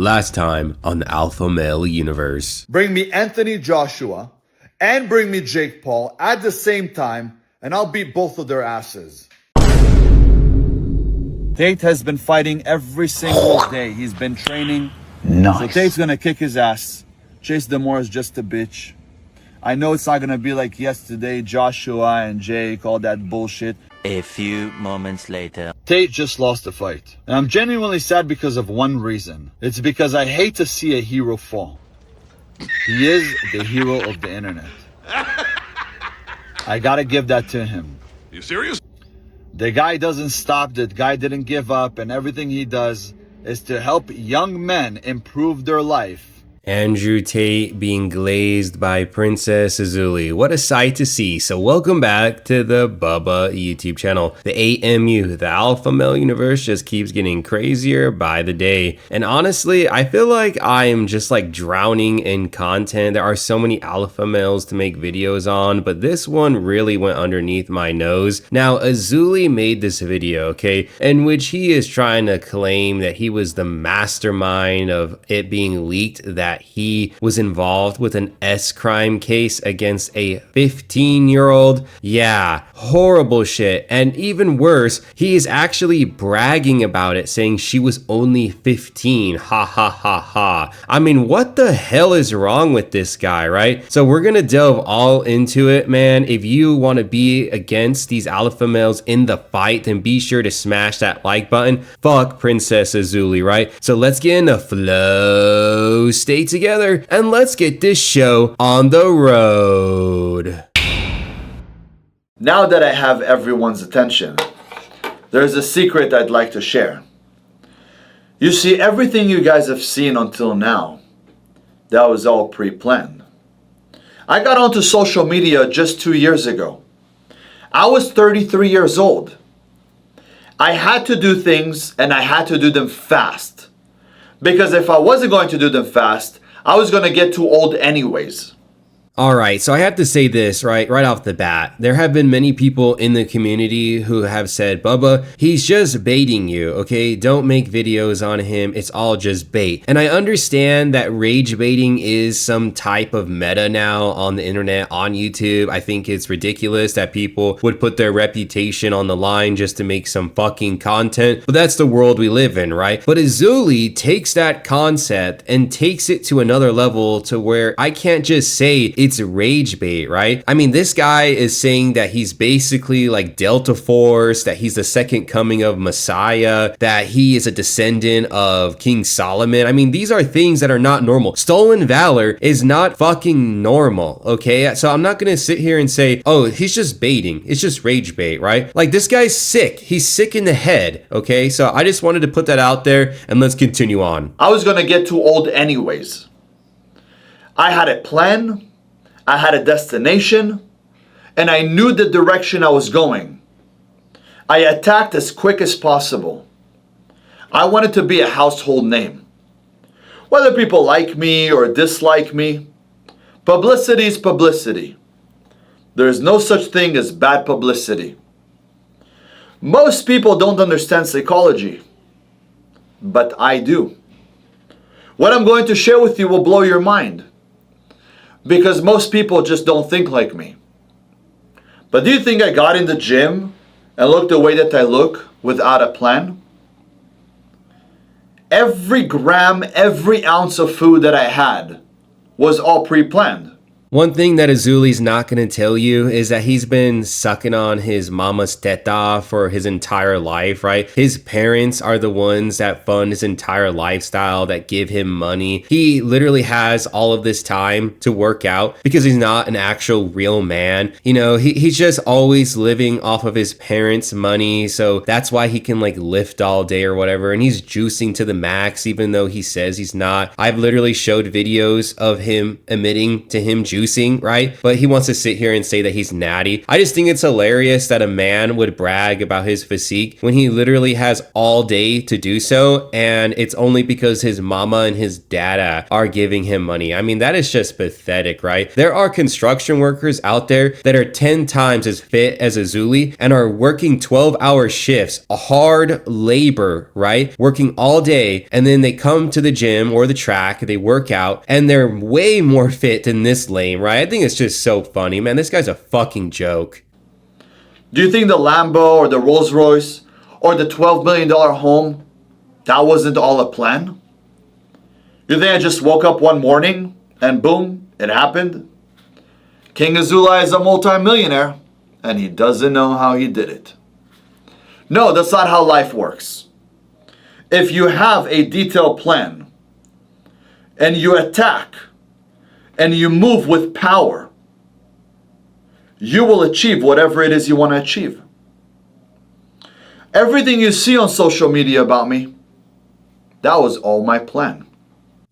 Last time on the Alpha Male Universe. Bring me Anthony Joshua and bring me Jake Paul at the same time, and I'll beat both of their asses. Tate has been fighting every single day. He's been training. Nice. So Tate's gonna kick his ass. Chase Demore is just a bitch. I know it's not gonna be like yesterday, Joshua and Jake, all that bullshit. A few moments later. Tate just lost the fight. And I'm genuinely sad because of one reason. It's because I hate to see a hero fall. He is the hero of the internet. I gotta give that to him. You serious? The guy doesn't stop, the guy didn't give up, and everything he does is to help young men improve their life. Andrew Tate being glazed by Princess Azoulay. What a sight to see. So welcome back to the Bubba YouTube channel. The AMU, the Alpha Male Universe, just keeps getting crazier by the day. And honestly, I feel like I am just like drowning in content. There are so many alpha males to make videos on, but this one really went underneath my nose. Now, Azoulay made this video, okay, in which he is trying to claim that he was the mastermind of it being leaked that he was involved with an S-crime case against a 15-year-old. Yeah, horrible shit. And even worse, he is actually bragging about it, saying she was only 15. Ha ha ha ha. I mean, what the hell is wrong with this guy, right? So we're gonna delve all into it, man. If you want to be against these alpha males in the fight, then be sure to smash that like button. Fuck Princess Azoulay, right? So let's get in the flow. Stay together and let's get this show on the road. Now that I have everyone's attention, there's a secret I'd like to share. You see, everything you guys have seen until now, that was all pre-planned. I got onto social media just 2 years ago. I was 33 years old. I had to do things and I had to do them fast. Because if I wasn't going to do them fast, I was going to get too old anyways. All right, so I have to say this right off the bat. There have been many people in the community who have said, Bubba, he's just baiting you, okay? Don't make videos on him. It's all just bait. And I understand that rage baiting is some type of meta now on the internet, on YouTube. I think it's ridiculous that people would put their reputation on the line just to make some fucking content. But that's the world we live in, right? But Azoulay takes that concept and takes it to another level to where I can't just say it's rage bait, right? I mean, this guy is saying that he's basically like Delta Force, that he's the second coming of Messiah, that he is a descendant of King Solomon. I mean, these are things that are not normal. Stolen valor is not fucking normal, okay? So I'm not gonna sit here and say, oh, he's just baiting. It's just rage bait, right? Like, this guy's sick. He's sick in the head, okay? So I just wanted to put that out there and let's continue on. I was gonna get too old anyways. I had a plan. I had a destination, and I knew the direction I was going. I attacked as quick as possible. I wanted to be a household name. Whether people like me or dislike me, publicity is publicity. There is no such thing as bad publicity. Most people don't understand psychology, but I do. What I'm going to share with you will blow your mind. Because most people just don't think like me. But do you think I got in the gym and looked the way that I look without a plan? Every gram, every ounce of food that I had was all pre-planned. One thing that Azoulay's not going to tell you is that he's been sucking on his mama's teta for his entire life, right? His parents are the ones that fund his entire lifestyle, that give him money. He literally has all of this time to work out because he's not an actual real man. You know, he's just always living off of his parents' money. So that's why he can like lift all day or whatever. And he's juicing to the max, even though he says he's not. I've literally showed videos of him admitting to him juicing producing, right? But he wants to sit here and say that he's natty. I just think it's hilarious that a man would brag about his physique when he literally has all day to do so, and it's only because his mama and his dada are giving him money. I mean, that is just pathetic, right? There are construction workers out there that are 10 times as fit as Azoulay and are working 12-hour shifts, hard labor, right? Working all day, and then they come to the gym or the track, they work out, and they're way more fit than this lame, right? I think it's just so funny, man. This guy's a fucking joke. Do you think the Lambo or the Rolls Royce or the $12 million home, that wasn't all a plan? You think I just woke up one morning and boom, it happened? King Azoulay is a multi-millionaire and he doesn't know how he did it. No, that's not how life works. If you have a detailed plan and you attack and you move with power, you will achieve whatever it is you want to achieve. Everything you see on social media about me, that was all my plan.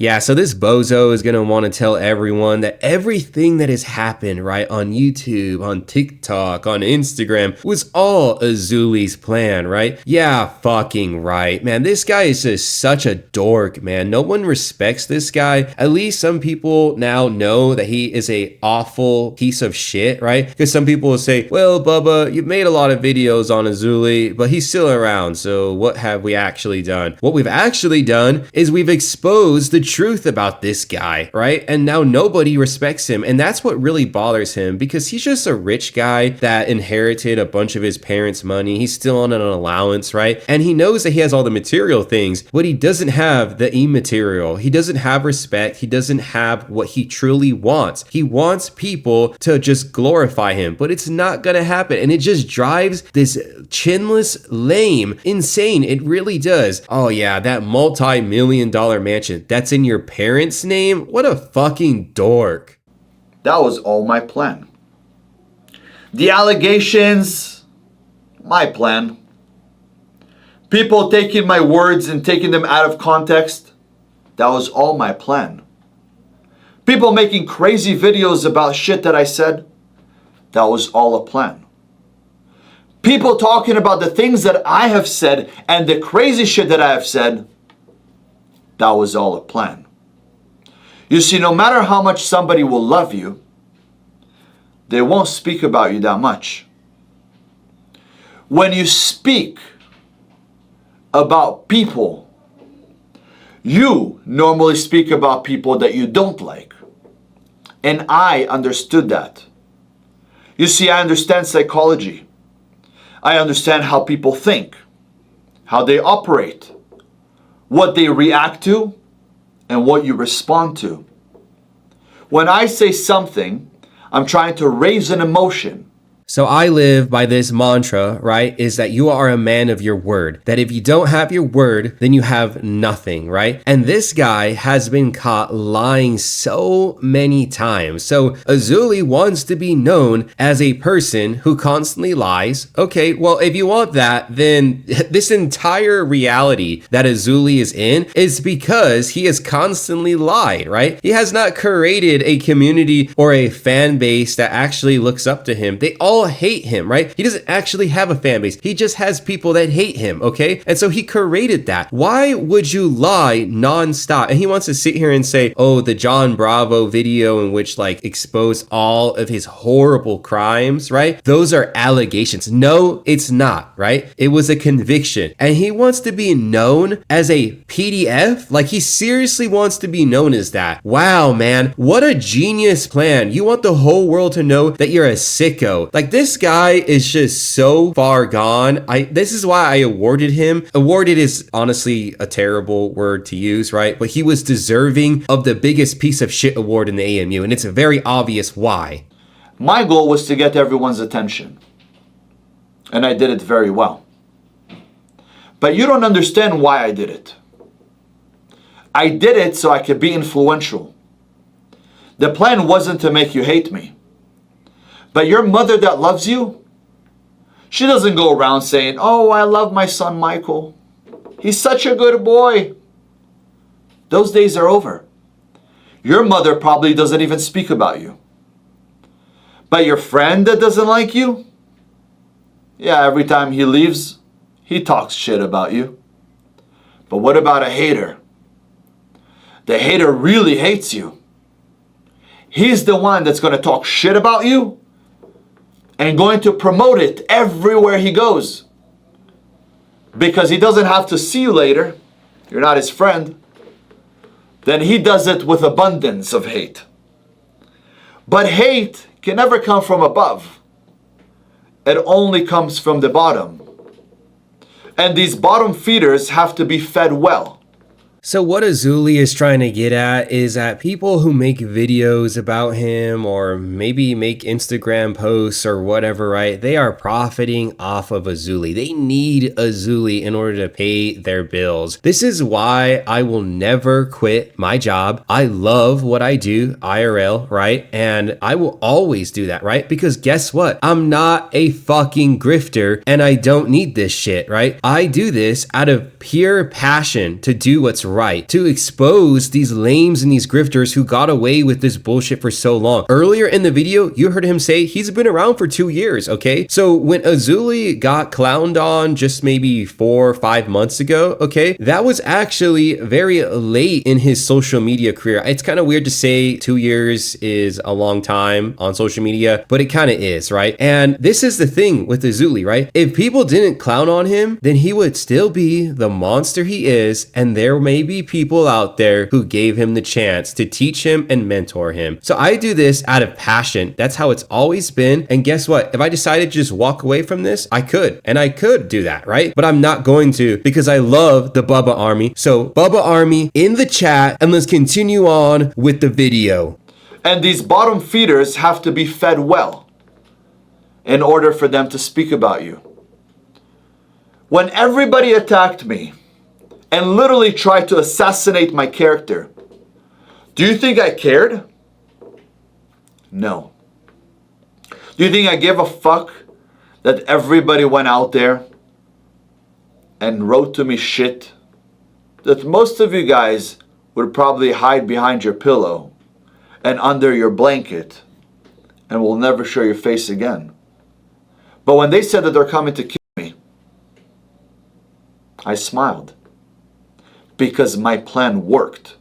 Yeah, so this bozo is going to want to tell everyone that everything that has happened, right, on YouTube, on TikTok, on Instagram, was all Azoulay's plan, right? Yeah, fucking right, man. This guy is just such a dork, man. No one respects this guy. At least some people now know that he is a awful piece of shit, right? Because some people will say, well, Bubba, you've made a lot of videos on Azoulay, but he's still around, so what have we actually done? What we've actually done is we've exposed the truth about this guy, right? And now nobody respects him, and that's what really bothers him, because he's just a rich guy that inherited a bunch of his parents' money. He's still on an allowance, right? And he knows that he has all the material things, but he doesn't have the immaterial. He doesn't have respect. He doesn't have what he truly wants. He wants people to just glorify him, but it's not gonna happen, and it just drives this chinless lame insane. It really does. Oh yeah, that multi-million-dollar mansion, that's in your parents' name? What a fucking dork. That was all my plan. The allegations, my plan. People taking my words and taking them out of context, that was all my plan. People making crazy videos about shit that I said, that was all a plan. People talking about the things that I have said and the crazy shit that I have said, that was all a plan. You see, no matter how much somebody will love you, they won't speak about you that much. When you speak about people, you normally speak about people that you don't like. And I understood that. You see, I understand psychology. I understand how people think, how they operate, what they react to, and what you respond to. When I say something, I'm trying to raise an emotion. So I live by this mantra, right? Is that you are a man of your word. That if you don't have your word, then you have nothing, right? And this guy has been caught lying so many times. So Azoulay wants to be known as a person who constantly lies. Okay, well, if you want that, then this entire reality that Azoulay is in is because he has constantly lied, right? He has not created a community or a fan base that actually looks up to him. They all hate him, right? He doesn't actually have a fan base. He just has people that hate him, okay? And so he created that. Why would you lie nonstop? And he wants to sit here and say, oh, the John Bravo video in which like exposed all of his horrible crimes, right? Those are allegations. No, it's not, right? It was a conviction. And he wants to be known as a PDF? Like he seriously wants to be known as that. Wow, man. What a genius plan. You want the whole world to know that you're a sicko. Like this guy is just so far gone. This is why I awarded him. Awarded is honestly a terrible word to use, right? But he was deserving of the biggest piece of shit award in the AMU, and it's very obvious why. My goal was to get everyone's attention, and I did it very well. But you don't understand why I did it. I did it so I could be influential. The plan wasn't to make you hate me. But your mother that loves you, she doesn't go around saying, oh, I love my son Michael. He's such a good boy. Those days are over. Your mother probably doesn't even speak about you. But your friend that doesn't like you? Yeah, every time he leaves, he talks shit about you. But what about a hater? The hater really hates you. He's the one that's going to talk shit about you and going to promote it everywhere he goes. Because he doesn't have to see you later. You're not his friend. Then he does it with abundance of hate. But hate can never come from above. It only comes from the bottom. And these bottom feeders have to be fed well. So what Azoulay is trying to get at is that people who make videos about him or maybe make Instagram posts or whatever, right? They are profiting off of Azoulay. They need Azoulay in order to pay their bills. This is why I will never quit my job. I love what I do, IRL, right? And I will always do that, right? Because guess what? I'm not a fucking grifter and I don't need this shit, right? I do this out of pure passion to do what's right, to expose these lames and these grifters who got away with this bullshit for so long. Earlier in the video, you heard him say he's been around for 2 years, okay? So when Azoulay got clowned on just maybe 4 or 5 months ago, okay, that was actually very late in his social media career. It's kind of weird to say 2 years is a long time on social media, but it kind of is, right? And this is the thing with Azoulay, right? If people didn't clown on him, then he would still be the monster he is, and there may be people out there who gave him the chance to teach him and mentor him. So I do this out of passion. That's how it's always been. And guess what? If I decided to just walk away from this, I could. And I could do that, right? But I'm not going to because I love the Bubba Army. So Bubba Army in the chat, and let's continue on with the video. And these bottom feeders have to be fed well in order for them to speak about you. When everybody attacked me and literally tried to assassinate my character, do you think I cared? No. Do you think I gave a fuck that everybody went out there and wrote to me shit that most of you guys would probably hide behind your pillow and under your blanket and will never show your face again? But when they said that they're coming to kill me, I smiled. Because my plan worked.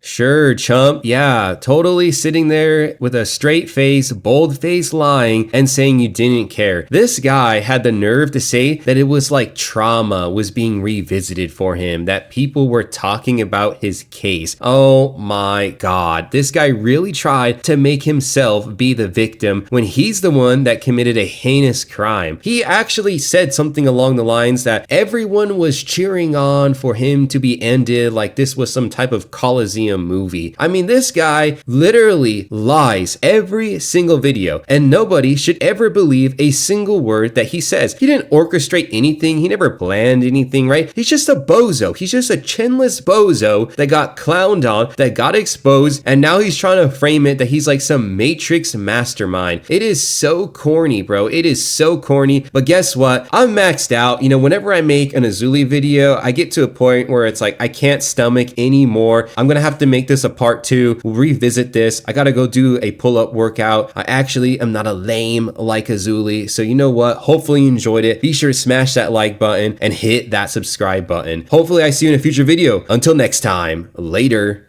Sure, chump. Yeah, totally sitting there with a straight face, bold face lying and saying you didn't care. This guy had the nerve to say that it was like trauma was being revisited for him, that people were talking about his case. Oh my God. This guy really tried to make himself be the victim when he's the one that committed a heinous crime. He actually said something along the lines that everyone was cheering on for him to be ended like this was some type of Coliseum movie. I mean, this guy literally lies every single video, and nobody should ever believe a single word that he says. He didn't orchestrate anything. He never planned anything, right? He's just a bozo. He's just a chinless bozo that got clowned on, that got exposed, and now he's trying to frame it that he's like some Matrix mastermind. It is so corny, bro. It is so corny. But guess what? I'm maxed out. You know, whenever I make an Azoulay video, I get to a point where it's like I can't stomach anymore. I'm gonna have to make this a part 2. We'll revisit this. I gotta go do a pull-up workout. I actually am not a lame like Azoulay. So you know what? Hopefully you enjoyed it. Be sure to smash that like button and hit that subscribe button. Hopefully I see you in a future video. Until next time, later.